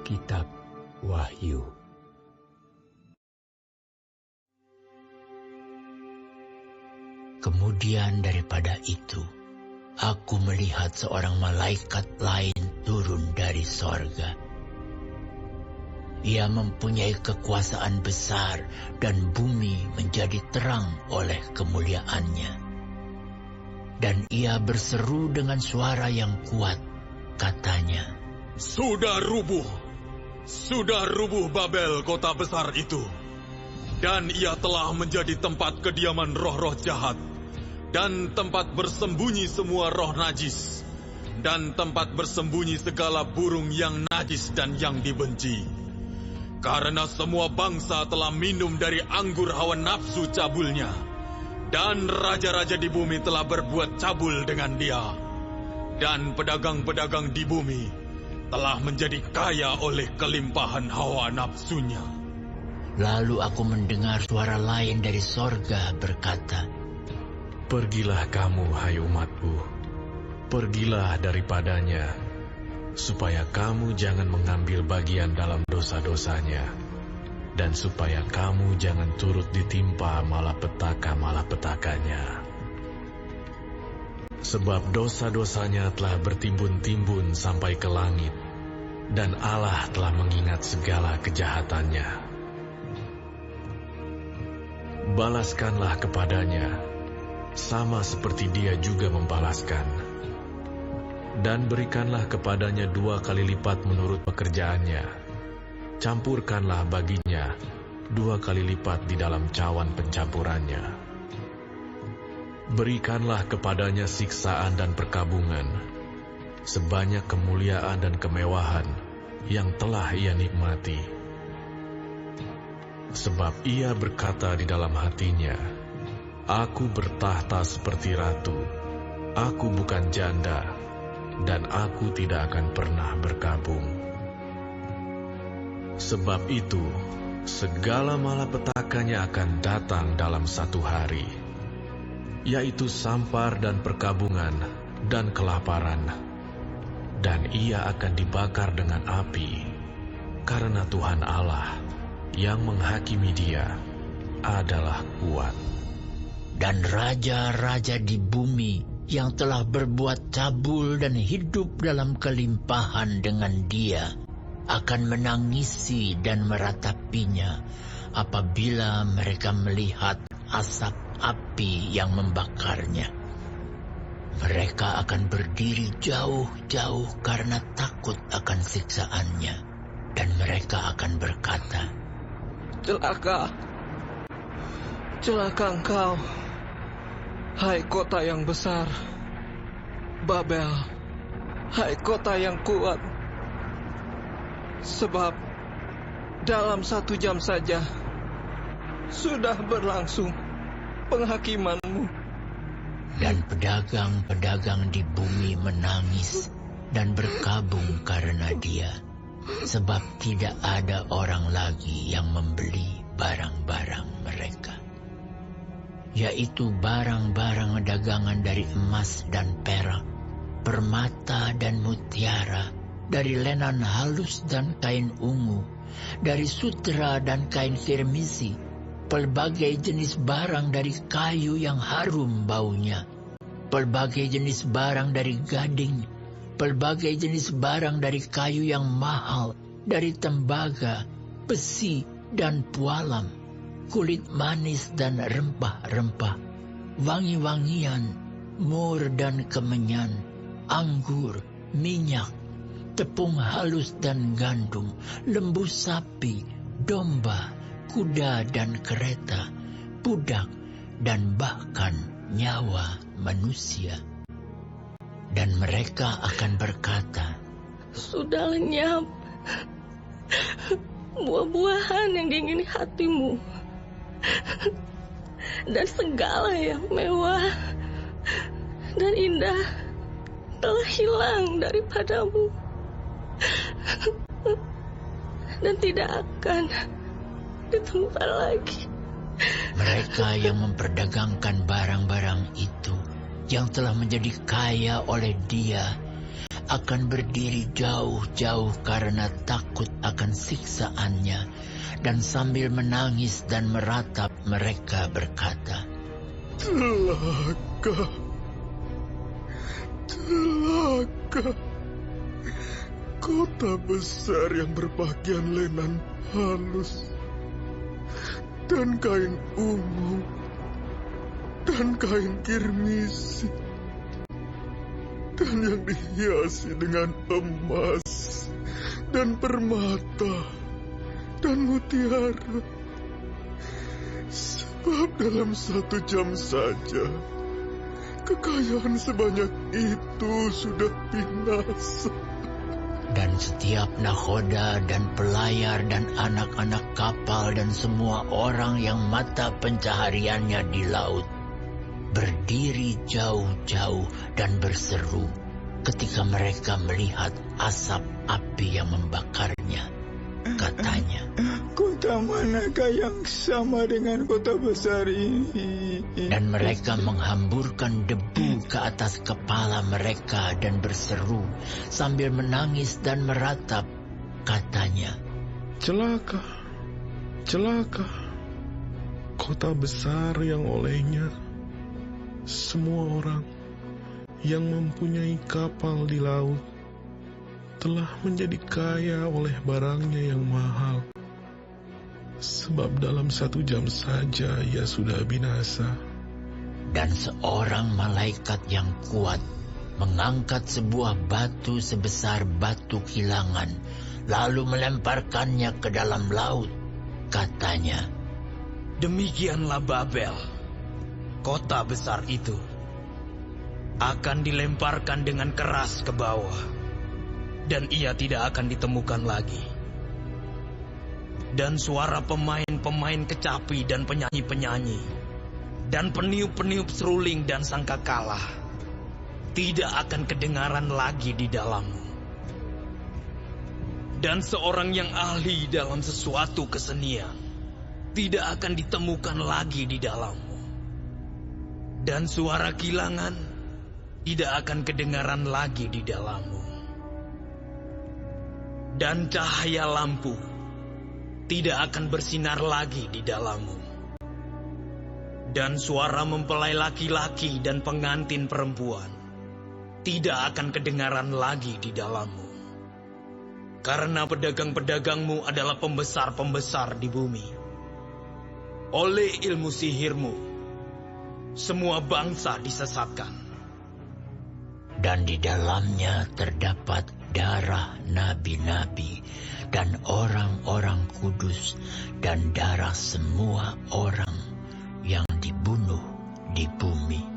Kitab Wahyu. Kemudian daripada itu, aku melihat seorang malaikat lain turun dari sorga. Ia mempunyai kekuasaan besar dan bumi menjadi terang oleh kemuliaannya. Dan ia berseru dengan suara yang kuat, katanya, Sudah rubuh Babel, kota besar itu. Dan ia telah menjadi tempat kediaman roh-roh jahat, dan tempat bersembunyi semua roh najis, dan tempat bersembunyi segala burung yang najis dan yang dibenci. Karena semua bangsa telah minum dari anggur hawa nafsu cabulnya, dan raja-raja di bumi telah berbuat cabul dengan dia, dan pedagang-pedagang di bumi telah menjadi kaya oleh kelimpahan hawa nafsunya. Lalu aku mendengar suara lain dari sorga berkata, Pergilah kamu, hai umatku, pergilah daripadanya, supaya kamu jangan mengambil bagian dalam dosa-dosanya, dan supaya kamu jangan turut ditimpa malapetaka-malapetakanya. Sebab dosa-dosanya telah bertimbun-timbun sampai ke langit, dan Allah telah mengingat segala kejahatannya. Balaskanlah kepadanya, sama seperti dia juga membalaskan. Dan berikanlah kepadanya 2 kali lipat menurut pekerjaannya. Campurkanlah baginya 2 kali lipat di dalam cawan pencampurannya. Berikanlah kepadanya siksaan dan perkabungan, sebanyak kemuliaan dan kemewahan yang telah ia nikmati. Sebab ia berkata di dalam hatinya, Aku bertahta seperti ratu, aku bukan janda, dan aku tidak akan pernah berkabung. Sebab itu, segala malapetakannya akan datang dalam 1 hari, yaitu sampar dan perkabungan dan kelaparan, dan ia akan dibakar dengan api, karena Tuhan Allah yang menghakimi dia adalah kuat. Dan raja-raja di bumi yang telah berbuat cabul dan hidup dalam kelimpahan dengan dia akan menangisi dan meratapinya apabila mereka melihat asap api yang membakarnya. Mereka akan berdiri jauh-jauh karena takut akan siksaannya, dan mereka akan berkata, Celaka engkau, hai kota yang besar, Babel, hai kota yang kuat. Sebab dalam 1 jam saja sudah berlangsung penghakimanmu. Dan pedagang-pedagang di bumi menangis dan berkabung karena dia, sebab tidak ada orang lagi yang membeli barang-barang mereka, yaitu barang-barang dagangan dari emas dan perak, permata dan mutiara, dari lenan halus dan kain ungu, dari sutra dan kain firmisi, pelbagai jenis barang dari kayu yang harum baunya, pelbagai jenis barang dari gading, pelbagai jenis barang dari kayu yang mahal, dari tembaga, besi, dan pualam, kulit manis dan rempah-rempah, wangi-wangian, mur dan kemenyan, anggur, minyak, tepung halus dan gandum, lembu sapi, domba, kuda dan kereta, budak, dan bahkan nyawa manusia. Dan mereka akan berkata, Sudah lenyap buah-buahan yang diingini hatimu, dan segala yang mewah dan indah telah hilang daripadamu, dan tidak akan ditemukan lagi. Mereka yang memperdagangkan barang-barang itu, yang telah menjadi kaya oleh dia, akan berdiri jauh-jauh karena takut akan siksaannya, dan sambil menangis dan meratap mereka berkata, Celaka, celaka, kota besar yang berpakaian lenan halus, dan kain ungu, dan kain kirmisi, dan yang dihiasi dengan emas, dan permata, dan mutiara. Sebab dalam 1 jam saja, kekayaan sebanyak itu sudah binasa. Dan setiap nakhoda dan pelayar dan anak-anak kapal dan semua orang yang mata pencahariannya di laut berdiri jauh-jauh dan berseru ketika mereka melihat asap api yang membakarnya. Katanya, kota manakah yang sama dengan kota besar ini? dan mereka menghamburkan debu ke atas kepala mereka dan berseru sambil menangis dan meratap. Katanya, Celaka, celaka, kota besar yang olehnya semua orang yang mempunyai kapal di laut telah menjadi kaya oleh barangnya yang mahal. Sebab dalam 1 jam saja ia sudah binasa. dan seorang malaikat yang kuat mengangkat sebuah batu sebesar batu kilangan, lalu melemparkannya ke dalam laut. Katanya, Demikianlah Babel, kota besar itu, akan dilemparkan dengan keras ke bawah, dan ia tidak akan ditemukan lagi. Dan suara pemain-pemain kecapi dan penyanyi-penyanyi, dan peniup-peniup seruling dan sangkakala tidak akan kedengaran lagi di dalammu. Dan seorang yang ahli dalam sesuatu kesenian tidak akan ditemukan lagi di dalammu. Dan suara kilangan tidak akan kedengaran lagi di dalammu. Dan cahaya lampu tidak akan bersinar lagi di dalammu. Dan suara mempelai laki-laki dan pengantin perempuan tidak akan kedengaran lagi di dalammu. Karena pedagang-pedagangmu adalah pembesar-pembesar di bumi. Oleh ilmu sihirmu, semua bangsa disesatkan. dan di dalamnya terdapat darah nabi-nabi dan orang-orang kudus dan darah semua orang yang dibunuh di bumi.